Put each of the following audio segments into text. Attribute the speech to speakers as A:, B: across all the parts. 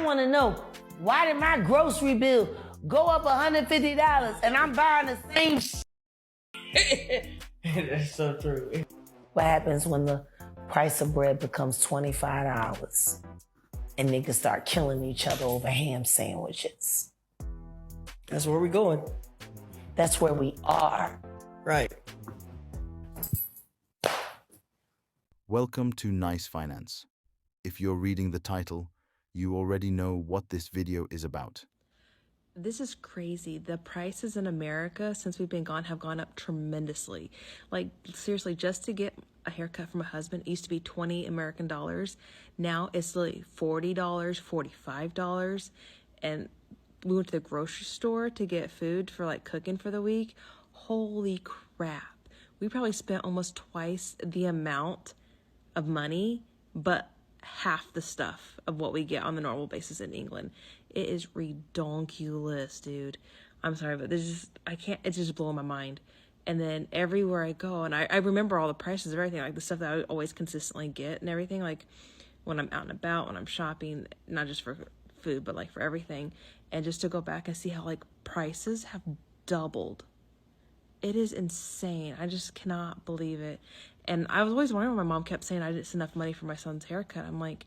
A: I want to know, why did my grocery bill go up $150 and I'm buying the same shit? That's so true. What happens when the price of bread becomes $25 and niggas start killing each other over ham sandwiches?
B: That's where we going.
A: That's where we are.
B: Right.
C: Welcome to Nice Finance. If you're reading the title, you already know what this video is about.
D: This is crazy. The prices in America since we've been gone have gone up tremendously. Like, seriously, just to get a haircut from a husband, it used to be 20 American dollars. Now it's like $40, $45. And we went to the grocery store to get food for like cooking for the week. Holy crap. We probably spent almost twice the amount of money, but half the stuff of what we get on the normal basis in England. It is redonkulous, dude. I'm sorry, but it's just blowing my mind. And then everywhere I go, and I remember all the prices of everything, like the stuff that I always consistently get and everything, like when I'm out and about, when I'm shopping, not just for food, but like for everything. And just to go back and see how like prices have doubled. It is insane. I just cannot believe it. And I was always wondering when my mom kept saying I didn't enough money for my son's haircut. I'm like,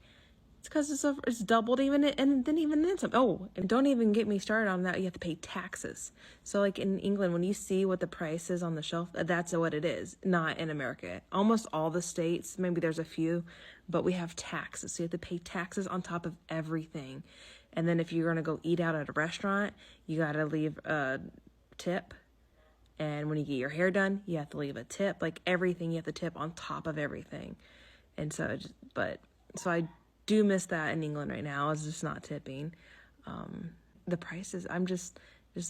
D: it's because it's doubled even, and then even then some. Oh, and don't even get me started on that. You have to pay taxes. So like in England, when you see what the price is on the shelf, that's what it is. Not in America. Almost all the states, maybe there's a few, but we have taxes. So you have to pay taxes on top of everything. And then if you're going to go eat out at a restaurant, you got to leave a tip. And when you get your hair done, you have to leave a tip. Like everything, you have to tip on top of everything. And so, so I do miss that in England right now. It's just not tipping. The prices, I'm just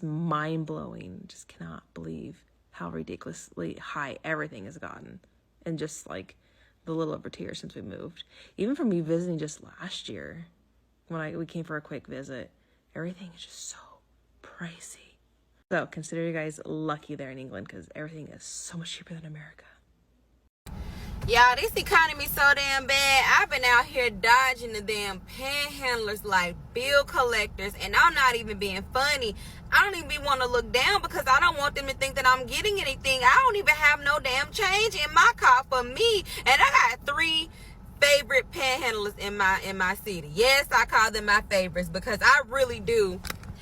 D: mind blowing. Just cannot believe how ridiculously high everything has gotten. And just like the little over 2 years since we moved. Even from me visiting just last year, when we came for a quick visit, everything is just so pricey. So consider you guys lucky there in England because everything is so much cheaper than America.
E: Y'all, this economy so damn bad. I've been out here dodging the damn panhandlers like bill collectors, and I'm not even being funny. I don't even want to look down because I don't want them to think that I'm getting anything. I don't even have no damn change in my car for me, and I got 3 favorite panhandlers in my city. Yes, I call them my favorites because I really do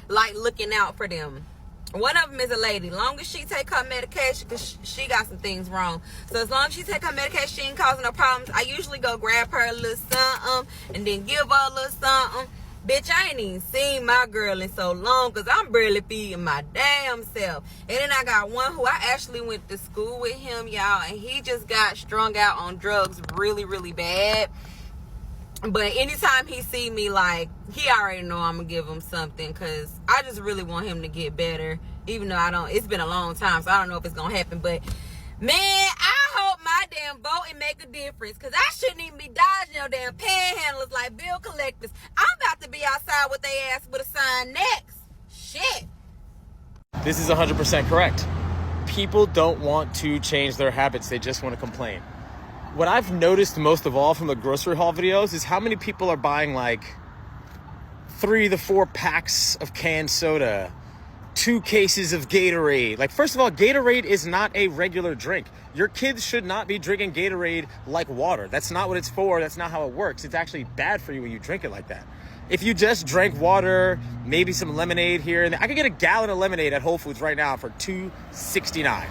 E: like looking out for them. One of them is a lady. Long as she take her medication, because she got some things wrong. So as long as she take her medication, she ain't causing no problems. I usually go grab her a little something and then give her a little something. Bitch, I ain't even seen my girl in so long because I'm barely feeding my damn self. And then I got one who I actually went to school with him, y'all, and he just got strung out on drugs really, really bad. But anytime he see me, like, he already know I'm going to give him something because I just really want him to get better. Even though it's been a long time, so I don't know if it's going to happen. But, man, I hope my damn voting make a difference because I shouldn't even be dodging no damn panhandlers like bill collectors. I'm about to be outside with their ass with a sign next. Shit.
F: This is 100% correct. People don't want to change their habits. They just want to complain. What I've noticed most of all from the grocery haul videos is how many people are buying like 3 to 4 packs of canned soda, 2 cases of Gatorade. Like, first of all, Gatorade is not a regular drink. Your kids should not be drinking Gatorade like water. That's not what it's for. That's not how it works. It's actually bad for you when you drink it like that. If you just drank water, maybe some lemonade here and there, I could get a gallon of lemonade at Whole Foods right now for $2.69.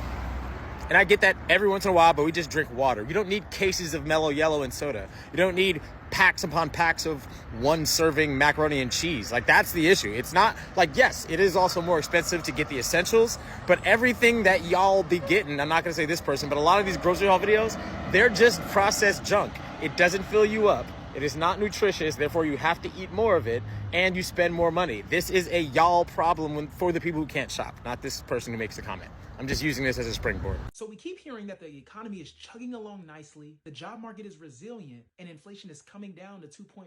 F: And I get that every once in a while, but we just drink water. You don't need cases of Mellow Yellow and soda. You don't need packs upon packs of 1 serving macaroni and cheese. Like, that's the issue. It's not like, yes, it is also more expensive to get the essentials, but everything that y'all be getting, I'm not going to say this person, but a lot of these grocery haul videos, they're just processed junk. It doesn't fill you up. It is not nutritious. Therefore, you have to eat more of it and you spend more money. This is a y'all problem for the people who can't shop, not this person who makes the comment. I'm just using this as a springboard.
G: So we keep hearing that the economy is chugging along nicely, the job market is resilient, and inflation is coming down to 2.4%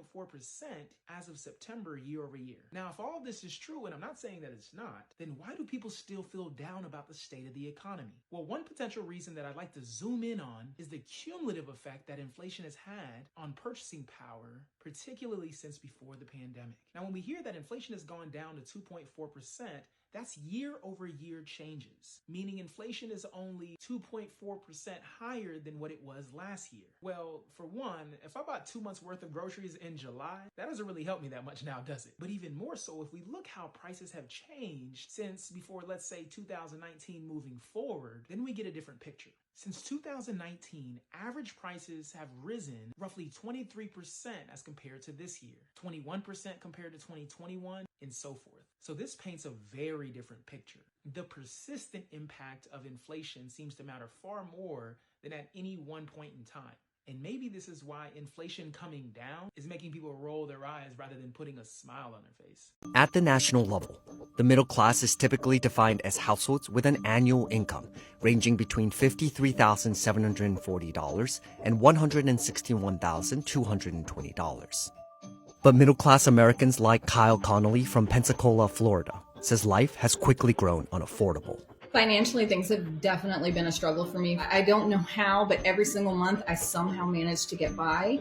G: as of September year over year. Now, if all of this is true, and I'm not saying that it's not, then why do people still feel down about the state of the economy? Well, one potential reason that I'd like to zoom in on is the cumulative effect that inflation has had on purchasing power, particularly since before the pandemic. Now, when we hear that inflation has gone down to 2.4%, that's year over year changes, meaning inflation is only 2.4% higher than what it was last year. Well, for one, if I bought 2 months worth of groceries in July, that doesn't really help me that much now, does it? But even more so, if we look how prices have changed since before, let's say 2019 moving forward, then we get a different picture. Since 2019, average prices have risen roughly 23% as compared to this year, 21% compared to 2021, and so forth. So this paints a very different picture. The persistent impact of inflation seems to matter far more than at any one point in time. And maybe this is why inflation coming down is making people roll their eyes rather than putting a smile on their face.
H: At the national level, the middle class is typically defined as households with an annual income ranging between $53,740 and $161,220. But middle-class Americans like Kyle Connolly from Pensacola, Florida, says life has quickly grown unaffordable.
I: Financially, things have definitely been a struggle for me. I don't know how, but every single month I somehow managed to get by.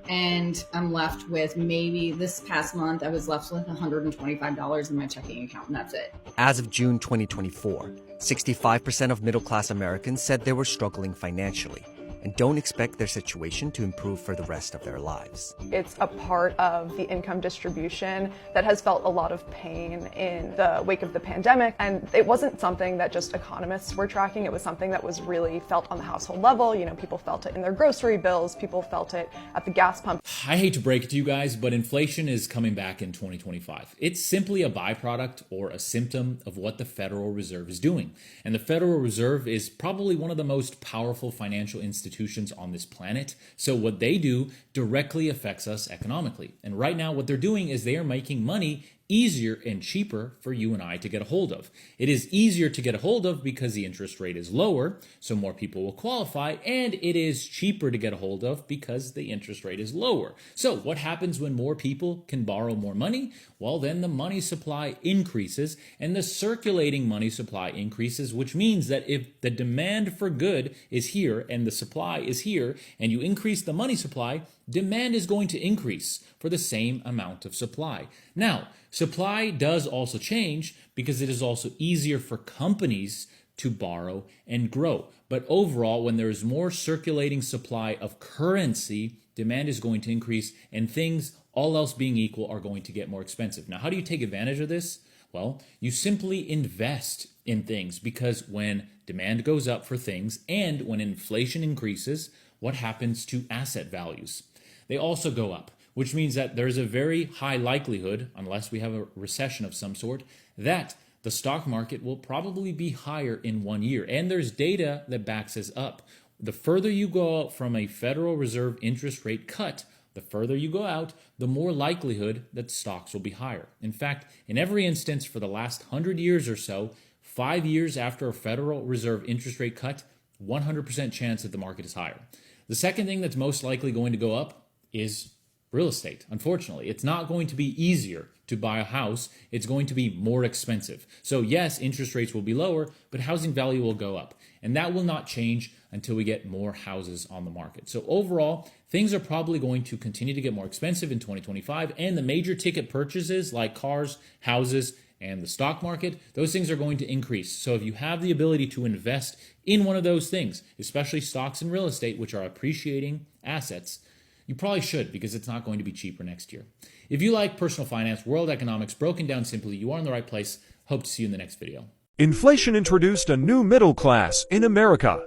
I: And I'm left with, maybe this past month, I was left with $125 in my checking account, and that's it.
H: As of June 2024, 65% of middle-class Americans said they were struggling financially and don't expect their situation to improve for the rest of their lives.
J: It's a part of the income distribution that has felt a lot of pain in the wake of the pandemic. And it wasn't something that just economists were tracking. It was something that was really felt on the household level. You know, people felt it in their grocery bills. People felt it at the gas pump.
K: I hate to break it to you guys, but inflation is coming back in 2025. It's simply a byproduct or a symptom of what the Federal Reserve is doing. And the Federal Reserve is probably one of the most powerful financial institutions on this planet. So what they do directly affects us economically. And right now what they're doing is they are making money easier and cheaper for you and I to get a hold of. It is easier to get a hold of because the interest rate is lower, so more people will qualify, and it is cheaper to get a hold of because the interest rate is lower. So what happens when more people can borrow more money? Well, then the money supply increases and the circulating money supply increases, which means that if the demand for good is here and the supply is here, and you increase the money supply, demand is going to increase for the same amount of supply. Now, supply does also change because it is also easier for companies to borrow and grow. But overall, when there is more circulating supply of currency, demand is going to increase and things, all else being equal, are going to get more expensive. Now, how do you take advantage of this? Well, you simply invest in things, because when demand goes up for things and when inflation increases, what happens to asset values? They also go up, which means that there's a very high likelihood, unless we have a recession of some sort, that the stock market will probably be higher in 1 year. And there's data that backs this up. The further you go out from a Federal Reserve interest rate cut, the further you go out, the more likelihood that stocks will be higher. In fact, in every instance for the last 100 years or so, 5 years after a Federal Reserve interest rate cut, 100% chance that the market is higher. The second thing that's most likely going to go up is real estate. Unfortunately, it's not going to be easier to buy a house. It's going to be more expensive. So yes, interest rates will be lower, but housing value will go up. And that will not change until we get more houses on the market. So overall, things are probably going to continue to get more expensive in 2025. And the major ticket purchases like cars, houses, and the stock market, those things are going to increase. So if you have the ability to invest in one of those things, especially stocks and real estate, which are appreciating assets, you probably should, because it's not going to be cheaper next year. If you like personal finance, world economics, broken down simply, you are in the right place. Hope to see you in the next video.
L: Inflation introduced a new middle class in America.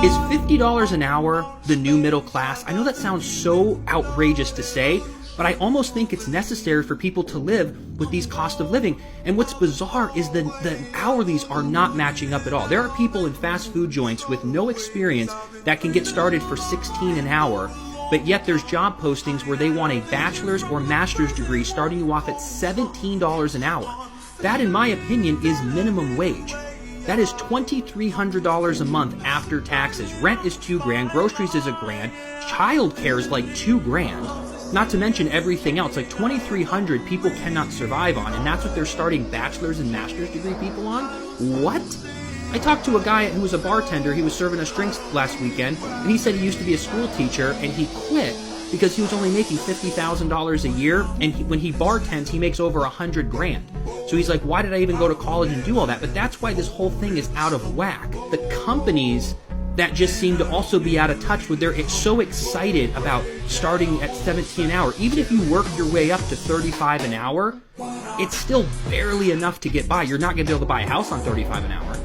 M: Is $50 an hour the new middle class? I know that sounds so outrageous to say, but I almost think it's necessary for people to live with these cost of living. And what's bizarre is the hourlies are not matching up at all. There are people in fast food joints with no experience that can get started for $16 an hour, but yet there's job postings where they want a bachelor's or master's degree starting you off at $17 an hour. That, in my opinion, is minimum wage. That is $2,300 a month after taxes. Rent is $2,000, groceries is $1,000, childcare is like $2,000. Not to mention everything else, like $2,300 people cannot survive on, and that's what they're starting bachelor's and master's degree people on? What? I talked to a guy who was a bartender. He was serving us drinks last weekend, and he said he used to be a school teacher, and he quit because he was only making $50,000 a year, and when he bartends, he makes over $100,000. So he's like, why did I even go to college and do all that? But that's why this whole thing is out of whack. The companies that just seem to also be out of touch with they're so excited about starting at $17 an hour. Even if you work your way up to $35 an hour, it's still barely enough to get by. You're not going to be able to buy a house on $35 an hour.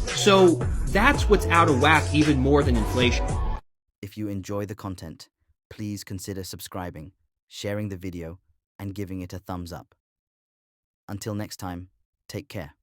M: So that's what's out of whack even more than inflation.
N: If you enjoy the content, please consider subscribing, sharing the video, and giving it a thumbs up. Until next time, take care.